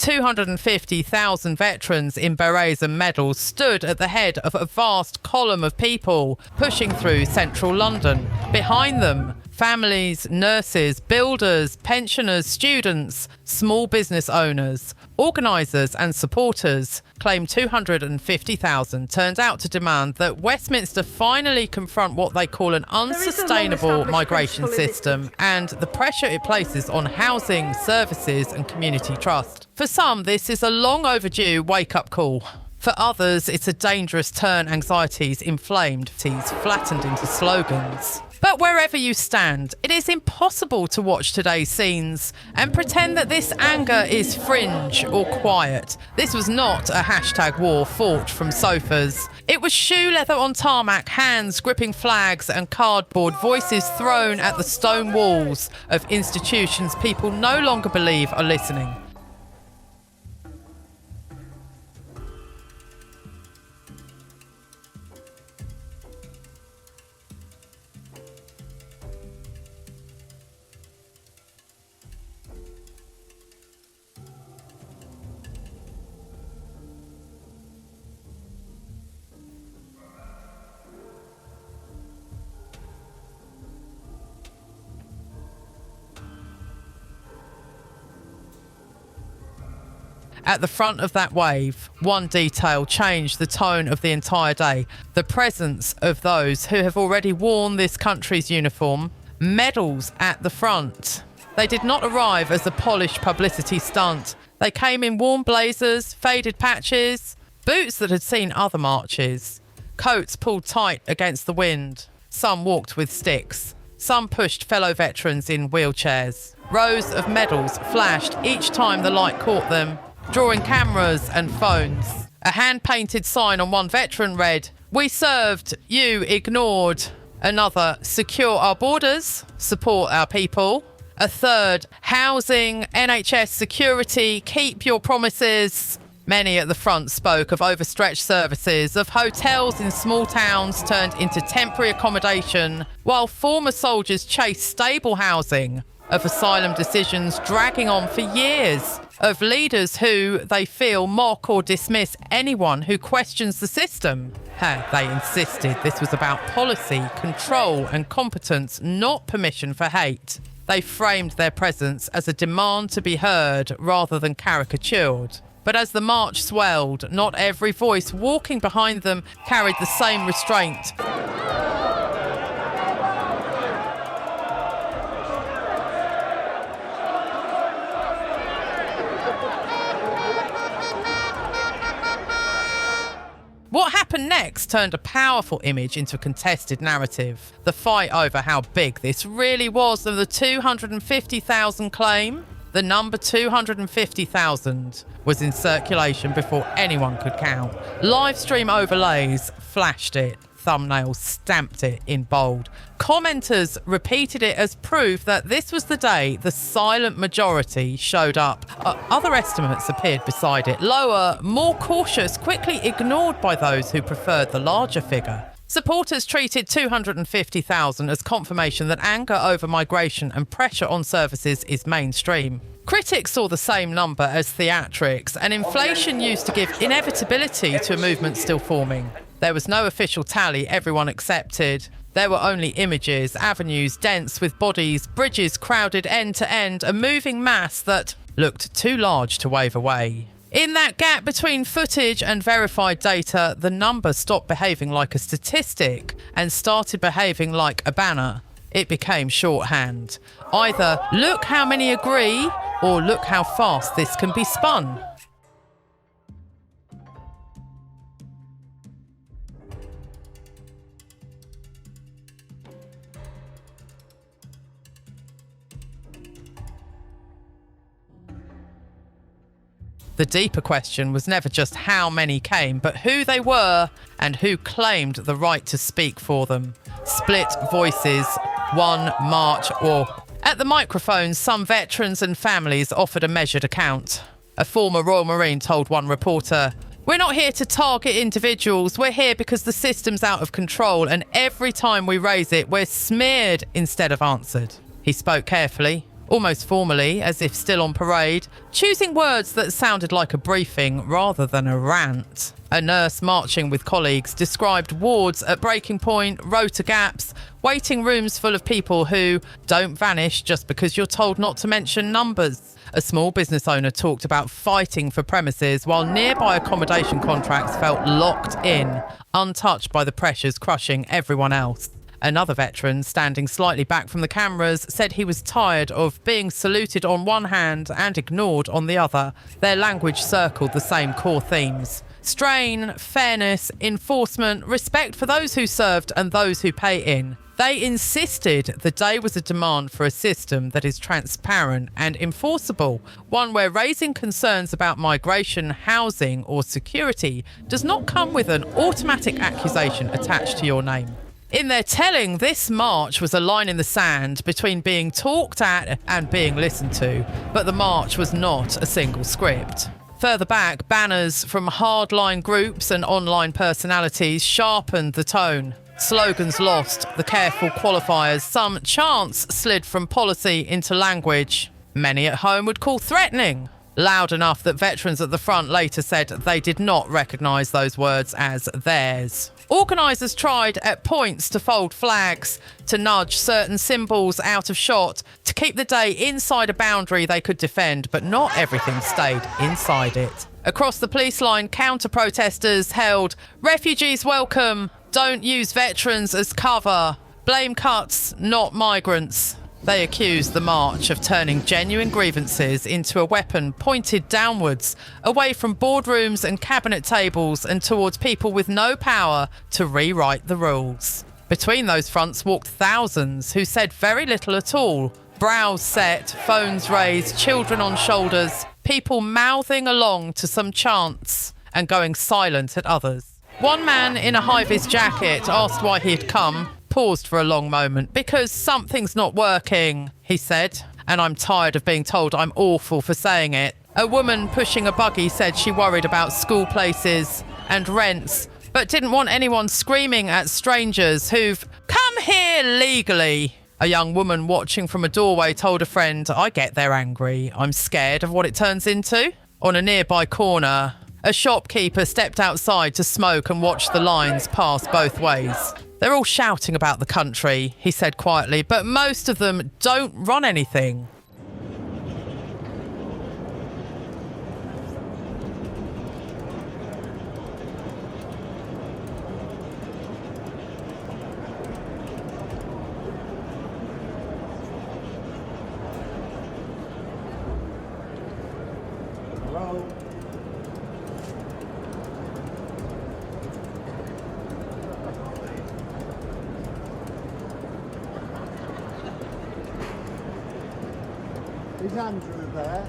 250,000 veterans in berets and medals stood at the head of a vast column of people pushing through central London. Behind them, families, nurses, builders, pensioners, students, small business owners, organisers and supporters claim 250,000 turned out to demand that Westminster finally confront what they call an unsustainable migration system and the pressure it places on housing, services and community trust. For some, this is a long overdue wake-up call. For others, it's a dangerous turn anxieties inflamed, flattened into slogans. But wherever you stand, it is impossible to watch today's scenes and pretend that this anger is fringe or quiet. This was not a #war fought from sofas. It was shoe leather on tarmac, hands gripping flags and cardboard, voices thrown at the stone walls of institutions people no longer believe are listening. At the front of that wave, one detail changed the tone of the entire day. The presence of those who have already worn this country's uniform, medals at the front. They did not arrive as a polished publicity stunt. They came in warm blazers, faded patches, boots that had seen other marches, coats pulled tight against the wind. Some walked with sticks. Some pushed fellow veterans in wheelchairs. Rows of medals flashed each time the light caught them, drawing cameras and phones. A hand-painted sign on one veteran read, "We served, you ignored." Another, "Secure our borders, support our people." A third, "Housing, NHS security, keep your promises." Many at the front spoke of overstretched services, of hotels in small towns turned into temporary accommodation, while former soldiers chased stable housing, of asylum decisions dragging on for years, of leaders who they feel mock or dismiss anyone who questions the system. They insisted this was about policy, control and competence, not permission for hate. They framed their presence as a demand to be heard rather than caricatured. But as the march swelled, not every voice walking behind them carried the same restraint. What happened next turned a powerful image into a contested narrative. The fight over how big this really was and the 250,000 claim. The number 250,000 was in circulation before anyone could count. Live stream overlays flashed it. Thumbnails stamped it in bold. Commenters repeated it as proof that this was the day the silent majority showed up. Other estimates appeared beside it, lower, more cautious, quickly ignored by those who preferred the larger figure. Supporters treated 250,000 as confirmation that anger over migration and pressure on services is mainstream. Critics saw the same number as theatrics, and inflation used to give inevitability to a movement still forming. There was no official tally everyone accepted. There were only images, avenues dense with bodies, bridges crowded end to end, a moving mass that looked too large to wave away. In that gap between footage and verified data, the number stopped behaving like a statistic and started behaving like a banner. It became shorthand. Either look how many agree or look how fast this can be spun. The deeper question was never just how many came, but who they were and who claimed the right to speak for them. Split voices, one march or... At the microphones, some veterans and families offered a measured account. A former Royal Marine told one reporter, "We're not here to target individuals. We're here because the system's out of control, and every time we raise it, we're smeared instead of answered." He spoke carefully, almost formally, as if still on parade, choosing words that sounded like a briefing rather than a rant. A nurse marching with colleagues described wards at breaking point, rota gaps, waiting rooms full of people who don't vanish just because you're told not to mention numbers. A small business owner talked about fighting for premises while nearby accommodation contracts felt locked in, untouched by the pressures crushing everyone else. Another veteran, standing slightly back from the cameras, said he was tired of being saluted on one hand and ignored on the other. Their language circled the same core themes: strain, fairness, enforcement, respect for those who served and those who pay in. They insisted the day was a demand for a system that is transparent and enforceable, one where raising concerns about migration, housing or security does not come with an automatic accusation attached to your name. In their telling, this march was a line in the sand between being talked at and being listened to, but the march was not a single script. Further back, banners from hardline groups and online personalities sharpened the tone. Slogans lost the careful qualifiers. Some chants slid from policy into language. Many at home would call threatening. Loud enough that veterans at the front later said they did not recognise those words as theirs. Organisers tried at points to fold flags, to nudge certain symbols out of shot, to keep the day inside a boundary they could defend, but not everything stayed inside it. Across the police line, counter-protesters held "Refugees welcome, don't use veterans as cover, blame cuts, not migrants." They accused the march of turning genuine grievances into a weapon pointed downwards, away from boardrooms and cabinet tables and towards people with no power to rewrite the rules. Between those fronts walked thousands who said very little at all. Brows set, phones raised, children on shoulders, people mouthing along to some chants and going silent at others. One man in a high-vis jacket asked why he had come, paused for a long moment. "Because something's not working," he said, "and I'm tired of being told I'm awful for saying it." A woman pushing a buggy said she worried about school places and rents, but didn't want anyone screaming at strangers who've come here legally. A young woman watching from a doorway told a friend, "I get they're angry. I'm scared of what it turns into." On a nearby corner, a shopkeeper stepped outside to smoke and watch the lines pass both ways. "They're all shouting about the country," he said quietly, "but most of them don't run anything." Hello? Is Andrew there?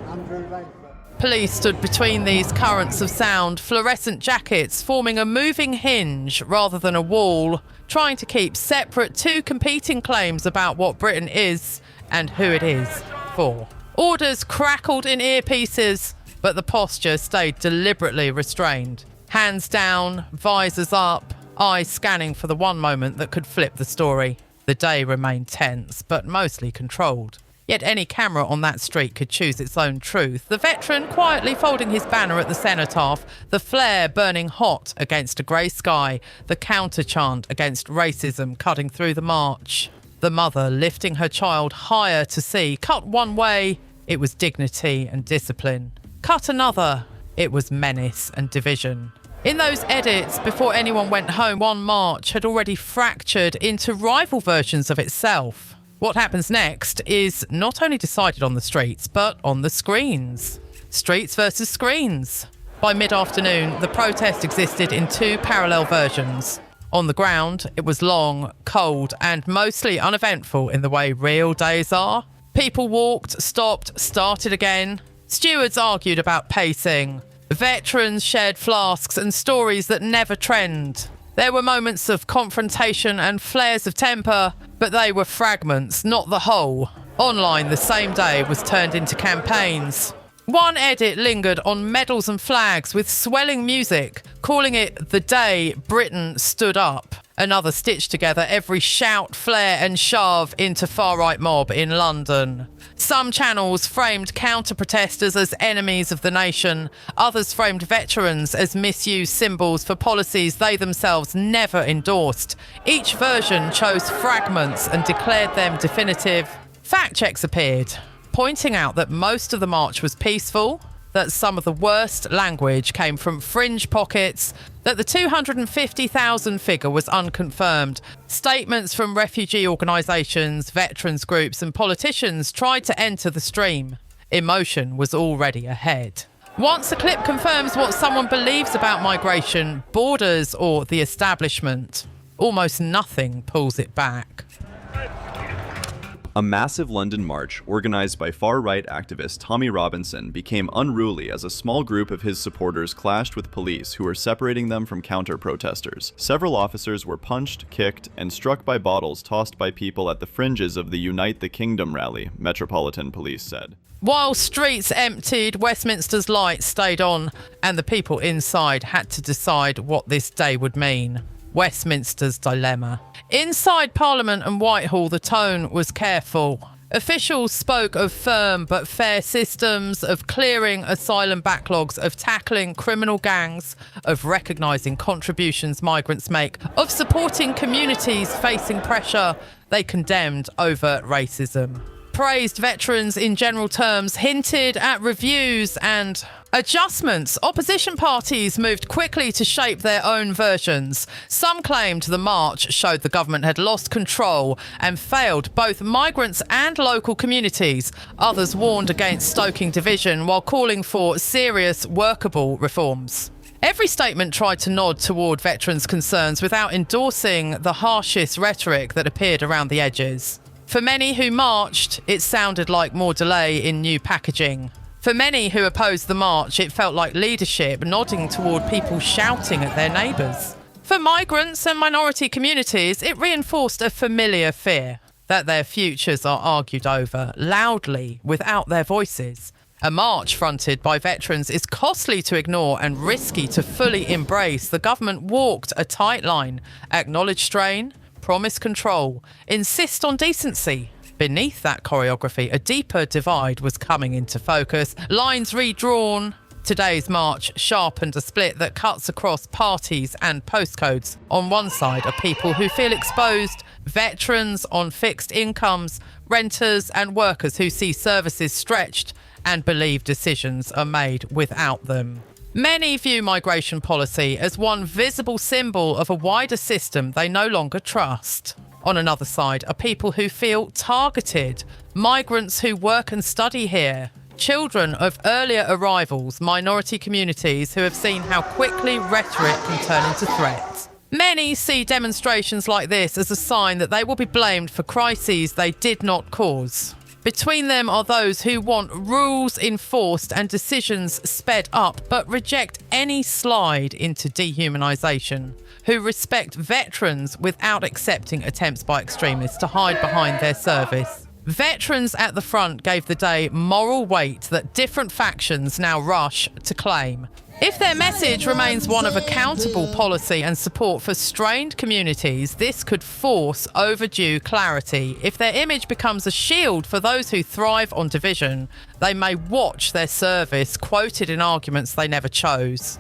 Andrew Langford. Police stood between these currents of sound, fluorescent jackets forming a moving hinge rather than a wall, trying to keep separate two competing claims about what Britain is and who it is for. Orders crackled in earpieces, but the posture stayed deliberately restrained. Hands down, visors up, eyes scanning for the one moment that could flip the story. The day remained tense, but mostly controlled. Yet any camera on that street could choose its own truth. The veteran quietly folding his banner at the cenotaph, the flare burning hot against a grey sky, the counter-chant against racism cutting through the march. The mother lifting her child higher to see. Cut one way, it was dignity and discipline. Cut another, it was menace and division. In those edits, before anyone went home, one march had already fractured into rival versions of itself. What happens next is not only decided on the streets, but on the screens. Streets versus screens. By mid-afternoon, the protest existed in two parallel versions. On the ground, it was long, cold, and mostly uneventful in the way real days are. People walked, stopped, started again. Stewards argued about pacing. Veterans shared flasks and stories that never trend. There were moments of confrontation and flares of temper, but they were fragments, not the whole. Online the same day was turned into campaigns. One edit lingered on medals and flags with swelling music, calling it the day Britain stood up. Another stitched together every shout, flare and shove into far-right mob in London. Some channels framed counter-protesters as enemies of the nation. Others framed veterans as misused symbols for policies they themselves never endorsed. Each version chose fragments and declared them definitive. Fact checks appeared, pointing out that most of the march was peaceful, that some of the worst language came from fringe pockets, that the 250,000 figure was unconfirmed. Statements from refugee organisations, veterans groups and politicians tried to enter the stream. Emotion was already ahead. Once a clip confirms what someone believes about migration, borders or the establishment, almost nothing pulls it back. A massive London march, organised by far-right activist Tommy Robinson, became unruly as a small group of his supporters clashed with police who were separating them from counter-protesters. Several officers were punched, kicked, and struck by bottles tossed by people at the fringes of the Unite the Kingdom rally, Metropolitan Police said. While streets emptied, Westminster's lights stayed on, and the people inside had to decide what this day would mean. Westminster's dilemma. Inside Parliament and Whitehall, the tone was careful. Officials spoke of firm but fair systems, of clearing asylum backlogs, of tackling criminal gangs, of recognising contributions migrants make, of supporting communities facing pressure. They condemned overt racism. Praised veterans in general terms, hinted at reviews and adjustments. Opposition parties moved quickly to shape their own versions. Some claimed the march showed the government had lost control and failed both migrants and local communities. Others warned against stoking division while calling for serious, workable reforms. Every statement tried to nod toward veterans' concerns without endorsing the harshest rhetoric that appeared around the edges. For many who marched, it sounded like more delay in new packaging. For many who opposed the march, it felt like leadership nodding toward people shouting at their neighbours. For migrants and minority communities, it reinforced a familiar fear that their futures are argued over loudly without their voices. A march fronted by veterans is costly to ignore and risky to fully embrace. The government walked a tight line, acknowledged strain, promise control, insist on decency. Beneath that choreography, a deeper divide was coming into focus. Lines redrawn. Today's march sharpened a split that cuts across parties and postcodes. On one side are people who feel exposed, veterans on fixed incomes, renters and workers who see services stretched and believe decisions are made without them. Many view migration policy as one visible symbol of a wider system they no longer trust. On another side are people who feel targeted, migrants who work and study here, children of earlier arrivals, minority communities who have seen how quickly rhetoric can turn into threats. Many see demonstrations like this as a sign that they will be blamed for crises they did not cause. Between them are those who want rules enforced and decisions sped up, but reject any slide into dehumanisation, who respect veterans without accepting attempts by extremists to hide behind their service. Veterans at the front gave the day moral weight that different factions now rush to claim. If their message remains one of accountable policy and support for strained communities, this could force overdue clarity. If their image becomes a shield for those who thrive on division, they may watch their service quoted in arguments they never chose.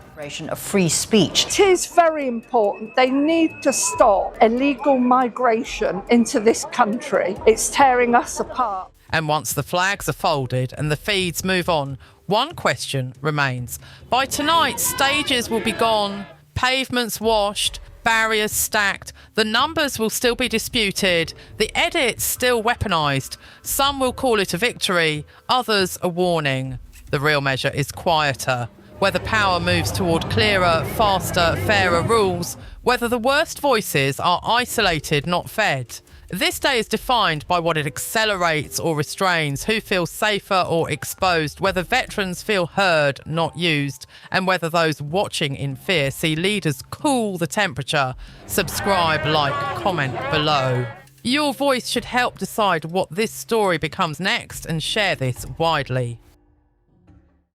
Of free speech. It is very important. They need to stop illegal migration into this country. It's tearing us apart. And once the flags are folded and the feeds move on, one question remains. By tonight, stages will be gone, pavements washed, barriers stacked. The numbers will still be disputed, the edits still weaponised. Some will call it a victory, others a warning. The real measure is quieter. Whether power moves toward clearer, faster, fairer rules, whether the worst voices are isolated, not fed. This day is defined by what it accelerates or restrains, who feels safer or exposed, whether veterans feel heard, not used, and whether those watching in fear see leaders cool the temperature. Subscribe, like, comment below. Your voice should help decide what this story becomes next, and share this widely.